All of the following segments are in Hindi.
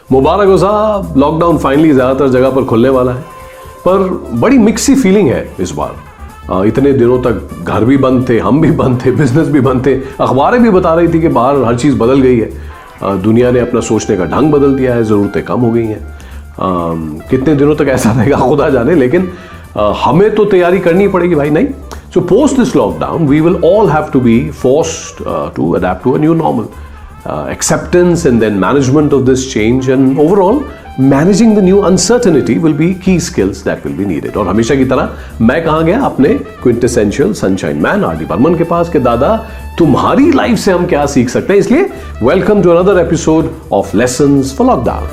मुबारक हो साहब, लॉकडाउन फाइनली ज़्यादातर जगह पर खुलने वाला है, पर बड़ी मिक्सी फीलिंग है इस बार। इतने दिनों तक घर भी बंद थे, हम भी बंद थे, बिजनेस भी बंद थे, अखबारें भी बता रही थी कि बाहर हर चीज़ बदल गई है, दुनिया ने अपना सोचने का ढंग बदल दिया है, ज़रूरतें कम हो गई हैं। कितने दिनों तक ऐसा रहेगा खुदा जाने, लेकिन हमें तो तैयारी करनी पड़ेगी भाई, नहीं? So post this lockdown, we will all have to be forced to adapt to a new normal. Acceptance and then management of this change and overall managing the new uncertainty will be key skills that will be needed. और हमेशा की तरह मैं कहाँ गया अपने quintessential sunshine man R D Burman के पास कि दादा तुम्हारी लाइफ से हम क्या सीख सकते हैं। इसलिए welcome to another episode of lessons for lockdown.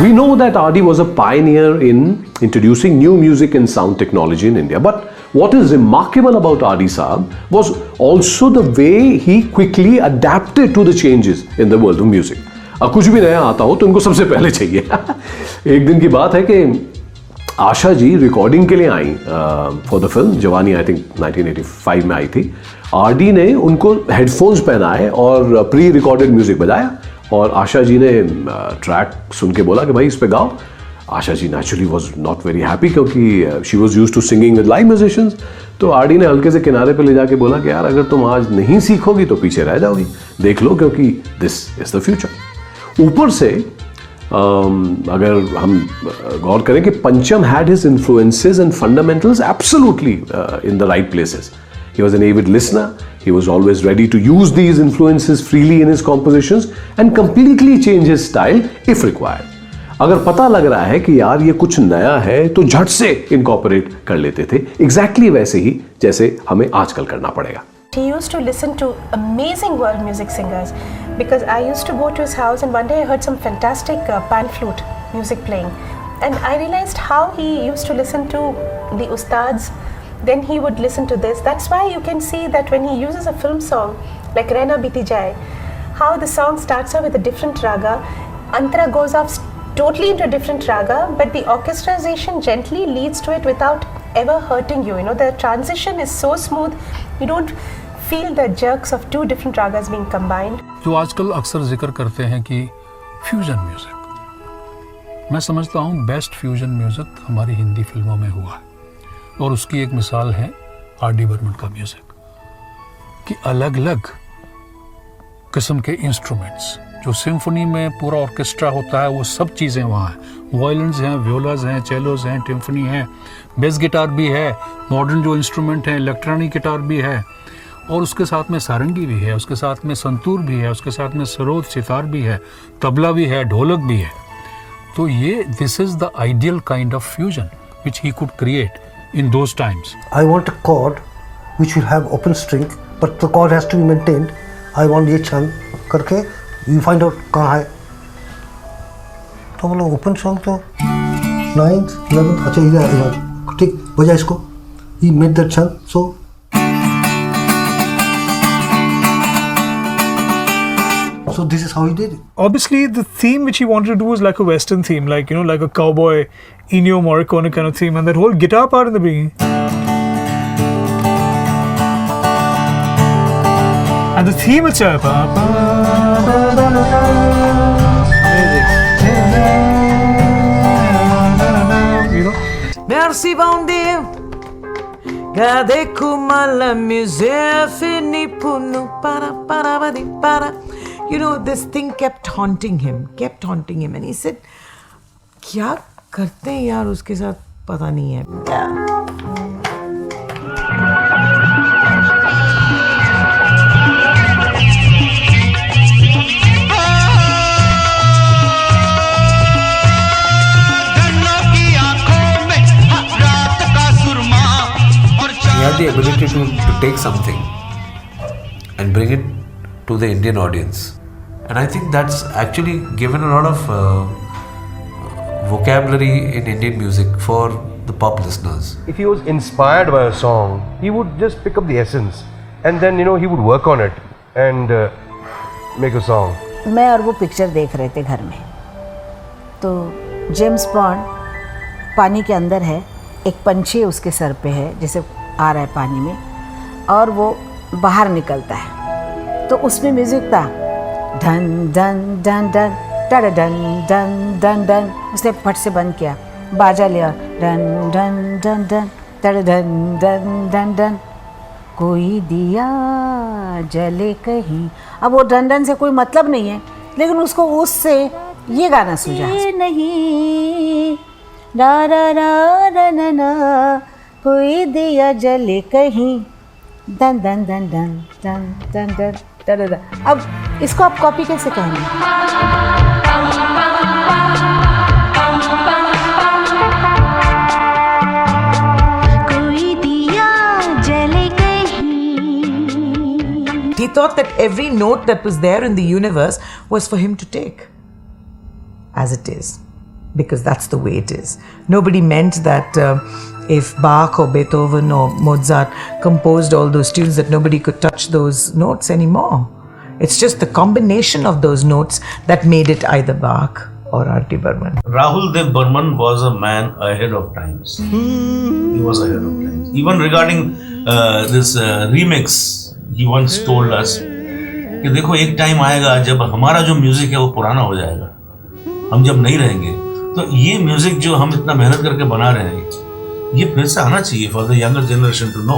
We know that RD was a pioneer in introducing new music and sound technology in India. But what is remarkable about RD Saab was also the way he quickly adapted to the changes in the world of music. कुछ भी नया आता हो तो उनको सबसे पहले चाहिए। एक दिन की बात है कि आशा जी रिकॉर्डिंग के लिए आई फॉर द फिल्म जवानी, आई थिंक 1985 में आई थी। RD ने उनको हेडफोन्स पहनाए और प्री रिकॉर्डेड म्यूजिक बजाया और आशा जी ने ट्रैक सुन के बोला कि भाई इस पे गाओ। Asha ji naturally was not very happy क्योंकि she was used to singing with live musicians. तो RD ने हल्के से किनारे पे ले जाके बोला कि यार अगर तुम आज नहीं सीखोगी तो पीछे रह जाओगी, देख लो क्योंकि दिस इज द फ्यूचर। ऊपर से अगर हम गौर करें कि पंचम had his influences and fundamentals absolutely in the right places. He was an avid listener. He was always ready to use these influences freely in his compositions and completely change his style if required. अगर पता लग रहा है कि यार ये कुछ नया है तो झट से incorporate कर लेते थे, exactly वैसे ही जैसे हमें आजकल करना पड़ेगा। He used to listen to amazing world music singers because I used to go to his house and one day I heard some fantastic pan flute music playing and I realized how he used to listen to the ustads. Then he would listen to this. That's why you can see that when he uses a film song like Rehna Biti Jaye, how the song starts off with a different raga, Antara goes off totally into a different raga, but the orchestration gently leads to it without ever hurting you. You know, the transition is so smooth, you don't feel the jerks of two different ragas being combined. जो आजकल अक्सर जिक्र करते हैं कि फ्यूजन म्यूजिक, मैं समझता हूँ बेस्ट फ्यूजन म्यूजिक हमारी हिंदी फिल्मों में हुआ है और उसकी एक मिसाल है RD बर्मन का म्यूजिक कि अलग अलग किस्म के इंस्ट्रूमेंट्स जो सिम्फनी में पूरा ऑर्केस्ट्रा होता है वो सब चीज़ें वहाँ हैं। वायलिन्स हैं, व्योलाज हैं, चेलोज हैं, टिम्फनी है, बेस गिटार भी है, मॉडर्न जो इंस्ट्रूमेंट है इलेक्ट्रॉनिक गिटार भी है और उसके साथ में सारंगी भी है, उसके साथ में संतूर भी है, उसके साथ में सरोद सितार भी है, तबला भी है, ढोलक भी है। तो ये this is the ideal kind of fusion which he could create in those times. I want a chord which will have open string, but the chord has to be maintained. I want ये छंद करके you find out कहाँ है। तो मतलब open song तो 9th 11th अच्छा इधर ठीक बजा इसको। He made that छंद so this is how he did it. Obviously, the theme which he wanted to do was like a Western theme, like, you know, like a cowboy, Ennio Morricone kind of theme, and that whole guitar part in the beginning. And the theme itself. You know? Merci bon Dieu. Gade kumala music fini punu para. You know, this thing kept haunting him, and he said, क्या करते हैं यार उसके साथ पता नहीं है। He had the ability to take something and bring it to the Indian audience. And I think that's actually given a lot of vocabulary in Indian music for the pop listeners. If he was inspired by a song, he would just pick up the essence and then, he would work on it and make a song. मैं और वो पिक्चर देख रहे थे घर में, तो जेम्स बॉन्ड पानी के अंदर है, एक पंछी उसके सर पे है जैसे आ रहा है पानी में, और वो बाहर निकलता है, तो उसमें म्यूज़िक था धन धन धन धन टड डन डन डन डन। उसने फट से बंद किया, बाजा लिया डन डन डन डन टड डन डन डन डन, कोई दिया जले कहीं। अब वो डन डन से कोई मतलब नहीं है, लेकिन उसको उससे ये गाना सूझा, नहीं रा रा रा रा ना ना, कोई दिया जले कहीं दन दन दन दन दन दन दन दन दन। अब इसको आप कॉपी कैसे कहेंगे? He thought that every note that was there in the universe was for him to take, as it is, because that's the way it is. Nobody meant that if Bach or Beethoven or Mozart composed all those tunes that nobody could touch those notes anymore. It's just the combination of those notes that made it either Bach or R.D. Burman. Rahul Dev Burman was a man ahead of times. He was ahead of times. Even regarding this remix, he once told us कि देखो एक टाइम आएगा जब हमारा जो म्यूजिक है वो पुराना हो जाएगा, हम जब नहीं रहेंगे, तो ये म्यूजिक जो हम इतना मेहनत करके बना रहे हैं ये फिर से आना चाहिए for the younger generation to know.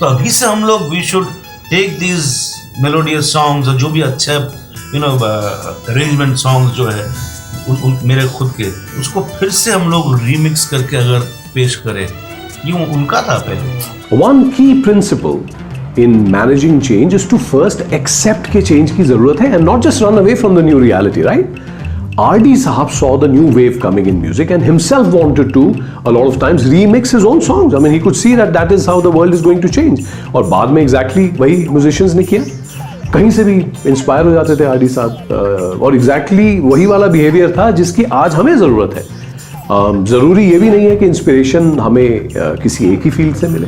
तो अभी से हम लोग we should take these melodious songs और जो भी अच्छा अरेंजमेंट सॉन्ग्स जो है मेरे खुद के, उसको फिर से हम लोग रीमिक्स करके अगर पेश करें, ये उनका था पहले। One key principle in managing change is to first accept के change की जरूरत है and not just run away from the new reality, right? R.D. Sahab saw the new wave coming in music and himself wanted to a lot of times remix his own songs. I mean, he could see that that is how the world is going to change. और बाद में exactly वही musicians ने किया, कहीं से भी इंस्पायर हो जाते थे R.D. साहब, और exactly वही वाला बिहेवियर था जिसकी आज हमें ज़रूरत है। ज़रूरी ये भी नहीं है कि इंस्पिरेशन हमें किसी एक ही फील्ड से मिले।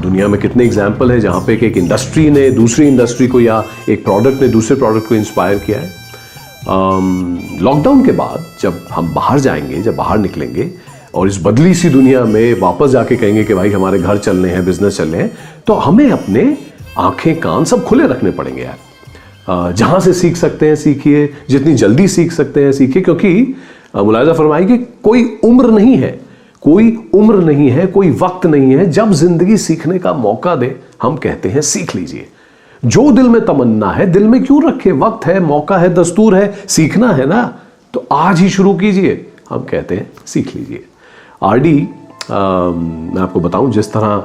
दुनिया में कितने एग्जाम्पल है जहाँ पे एक इंडस्ट्री ने दूसरी इंडस्ट्री को या एक प्रोडक्ट ने दूसरे प्रोडक्ट को इंस्पायर किया है। लॉकडाउन के बाद जब हम बाहर जाएंगे, जब बाहर निकलेंगे और इस बदली सी दुनिया में वापस जाके कहेंगे कि भाई हमारे घर चलने हैं, बिजनेस चलने हैं, तो हमें अपने आंखें कान सब खुले रखने पड़ेंगे यार। जहाँ से सीख सकते हैं सीखिए, जितनी जल्दी सीख सकते हैं सीखिए, क्योंकि मुलाहिजा फरमाई कि कोई उम्र नहीं है, कोई उम्र नहीं है, कोई वक्त नहीं है, जब जिंदगी सीखने का मौका दे हम कहते हैं सीख लीजिए। जो दिल में तमन्ना है दिल में क्यों रखे, वक्त है, मौका है, दस्तूर है, सीखना है ना, तो आज ही शुरू कीजिए, हम कहते हैं सीख लीजिए। R.D. मैं आपको बताऊं जिस तरह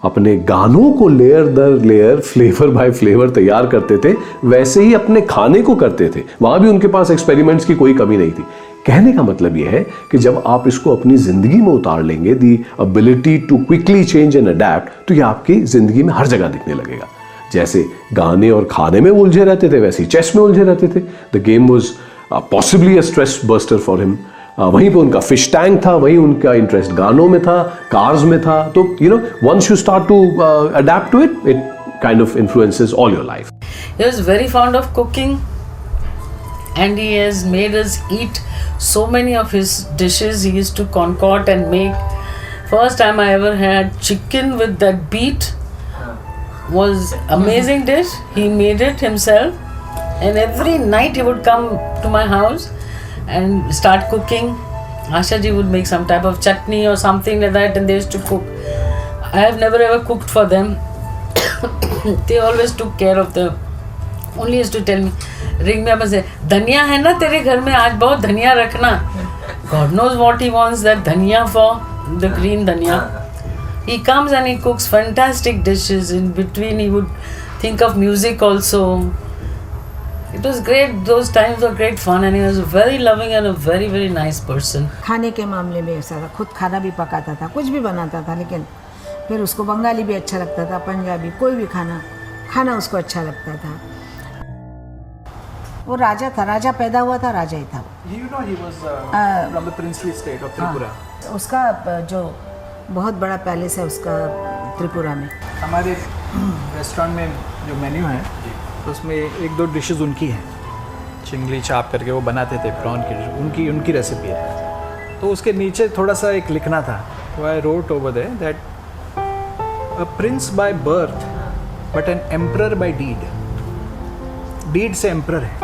अपने गानों को लेयर दर लेयर, फ्लेवर बाय फ्लेवर तैयार करते थे, वैसे ही अपने खाने को करते थे। वहां भी उनके पास एक्सपेरिमेंट्स की कोई कमी नहीं थी। कहने का मतलब यह है कि जब आप इसको अपनी जिंदगी में उतार लेंगे, the ability to quickly change and adapt, तो ये आपकी जिंदगी में हर जगह दिखने लगेगा। जैसे गाने और खाने में उलझे रहते थे, वैसे ही चेस में उलझे रहते थे। The game was possibly a stress buster for him. वहीं पे उनका फिश टैंक था, वहीं उनका इंटरेस्ट गानों में था, कार्स में था। तो you know, once you start to adapt to it, it kind of influences all your life. He was very fond of cooking and he has made us eat so many of his dishes. He used to concoct and make. First time I ever had chicken with that beet was amazing dish. He made it himself and every night he would come to my house and start cooking. Asha ji would make some type of chutney or something like that and they used to cook. I have never ever cooked for them. They always took care of them. Only used to tell me, ring me up and say, धनिया है ना तेरे घर में, आज बहुत धनिया रखना. God knows what he wants that dhania for, the green dhania. He comes and he cooks fantastic dishes. In between he would think of music also. It was great, those times were great fun and he was very loving and a very very nice person. खाने के मामले में ऐसा था, खुद खाना भी पकाता था, कुछ भी बनाता था, लेकिन फिर उसको बंगाली भी अच्छा लगता था, पंजाबी, कोई भी खाना उसको अच्छा लगता था। वो राजा था, राजा पैदा हुआ था, राजा ही था। You know he was from the princely state of Tripura. उसका जो बहुत बड़ा पैलेस है उसका त्रिपुरा में। हमारे रेस्टोरेंट में जो मेन्यू है उसमें 1-2 डिशेस उनकी हैं। चिंगली चाप करके वो बनाते थे प्रॉन की, उनकी रेसिपी है। तो उसके नीचे थोड़ा सा एक लिखना था, तो I wrote over there that a prince by birth but an emperor by deed. Deed से एम्परर है,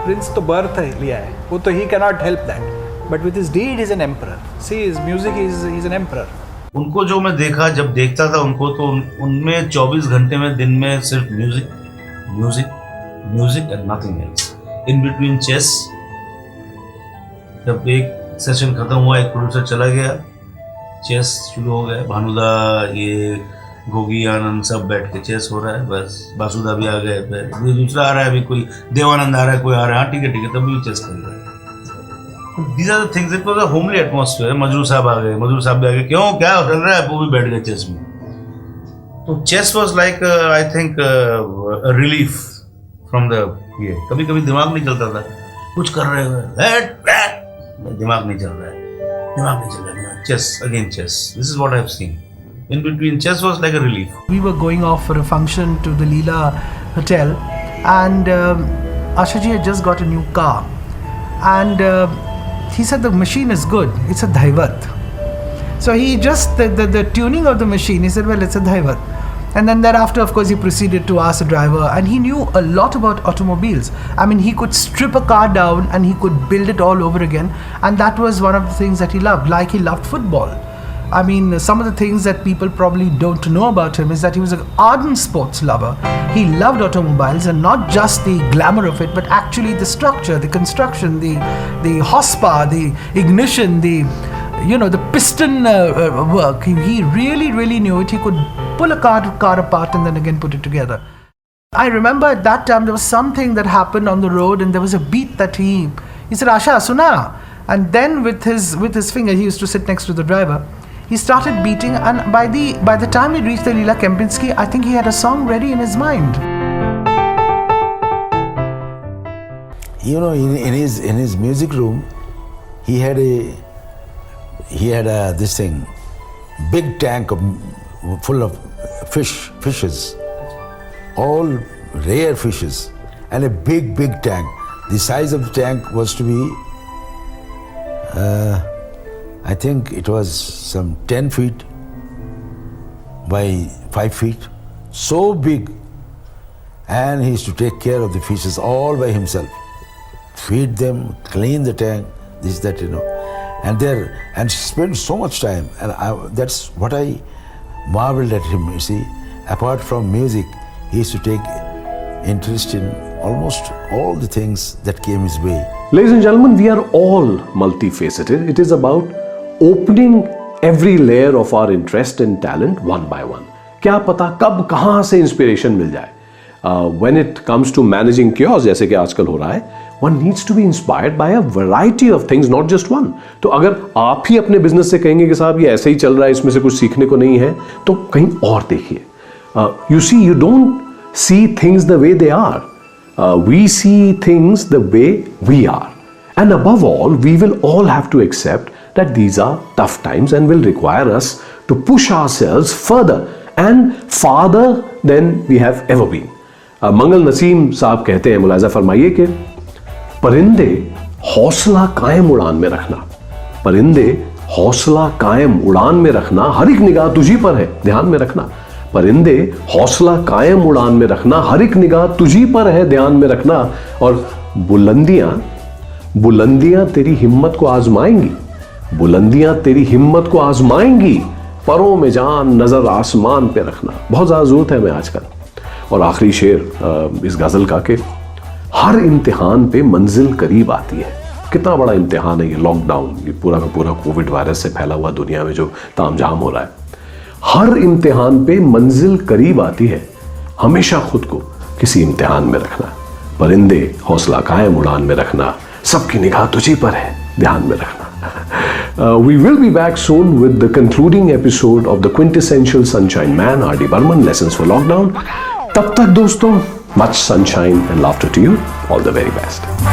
प्रिंस तो बर्थ है लिया है, वो तो he cannot help that, but with his deed is an emperor. See his music is an emperor. उनको जो मैं देखा, जब देखता था उनको, तो उनमें 24 घंटे में दिन में सिर्फ music music music and nothing else. In between chess, जब एक सेशन खत्म हुआ, एक प्रोड्यूसर चला गया, चेस शुरू हो गया, भानुदा, ये गोगी, आनंद सब बैठ के चेस हो रहा है, बस बासुदा भी आ गए, फिर दूसरा आ रहा है, अभी कोई देवानंद आ रहा है, कोई आ रहा है, हाँ ठीक है तब भी चेस कर रहा है। These are the things. It was a homely atmosphere. Majrooh साहब आ गए, मजरू साहब भी आ गए, क्यों क्या चल रहा है, वो भी बैठ गए चेस में। तो chess was like I think relief from the ये। कभी कभी दिमाग नहीं चलता था, कुछ कर रहे हुए दिमाग नहीं चल रहा है, chess again chess. This is what I have seen in between. Chess was like a relief. We were going off for a function to the Leela Hotel, and Asha ji had just got a new car, and he said the machine is good, it's a Dhaivat. So he just the tuning of the machine, he said, well, it's a Dhaivat. And then thereafter, of course, he proceeded to ask the driver, and he knew a lot about automobiles. I mean, he could strip a car down and he could build it all over again, and that was one of the things that he loved. Like, he loved football. I mean, some of the things that people probably don't know about him is that he was an ardent sports lover. He loved automobiles, and not just the glamour of it, but actually the structure, the construction, the horsepower, the ignition, the piston work. He really knew it. He could pull a car apart and then again put it together. I remember at that time there was something that happened on the road, and there was a beat that he said, Asha, suna. And then with his finger, he used to sit next to the driver. He started beating, and by the time he reached the Leela Kempinski, I think he had a song ready in his mind. You know, in his music room, he had a this thing, big tank full of fishes, all rare fishes, and a big tank. The size of the tank was to be I think it was some 10 feet by 5 feet, so big. And he used to take care of the fishes all by himself, feed them, clean the tank, this, that, and spend so much time. And that's what I marveled at him, you see. Apart from music, he used to take interest in almost all the things that came his way. Ladies and gentlemen, we are all multifaceted. It is about opening every layer of our interest and talent one by one. क्या पता कब कहाँ से इंस्पिरेशन मिल जाए. When it comes to managing chaos, जैसे कि आजकल हो रहा है, one needs to be inspired by a variety of things, not just one. तो अगर आप ही अपने बिजनेस से कहेंगे कि साहब ये ऐसे ही चल रहा है, इसमें से कुछ सीखने को नहीं है, तो कहीं और देखिए. You see, you don't see things the way they are. We see things the way we are. And above all, we will all have to accept that these are tough times and will require us to push ourselves further and farther than we have ever been. मंगल नसीम साहब कहते हैं, मुलाजा फरमाइए कि परिंदे हौसला कायम उड़ान में रखना, परिंदे हौसला कायम उड़ान में रखना, हर एक निगाह तुझी पर है, ध्यान में रखना. परिंदे हौसला कायम उड़ान में रखना, हर एक निगाह तुझी पर है, ध्यान में रखना. और बुलंदियां तेरी हिम्मत को आजमाएंगी, बुलंदियां तेरी हिम्मत को आजमाएंगी, परों में जान नजर आसमान पे रखना. बहुत ज़्यादा ज़रूरत है हमें आजकल. और आखिरी शेर इस गज़ल का कि हर इम्तिहान पे मंजिल करीब आती है. कितना बड़ा इम्तिहान है ये लॉकडाउन, ये पूरा का पूरा कोविड वायरस से फैला हुआ दुनिया में जो तामझाम हो रहा है. हर इम्तिहान पे मंजिल करीब आती है, हमेशा खुद को किसी इम्तिहान में रखना. परिंदे हौसला कायम उड़ान में रखना, सबकी निगाह तुझी पर है, ध्यान में रखना. We will be back soon with the concluding episode of the quintessential Sunshine Man, R.D. Burman, Lessons for Lockdown. तब तक दोस्तों, much sunshine and laughter to you. All the very best.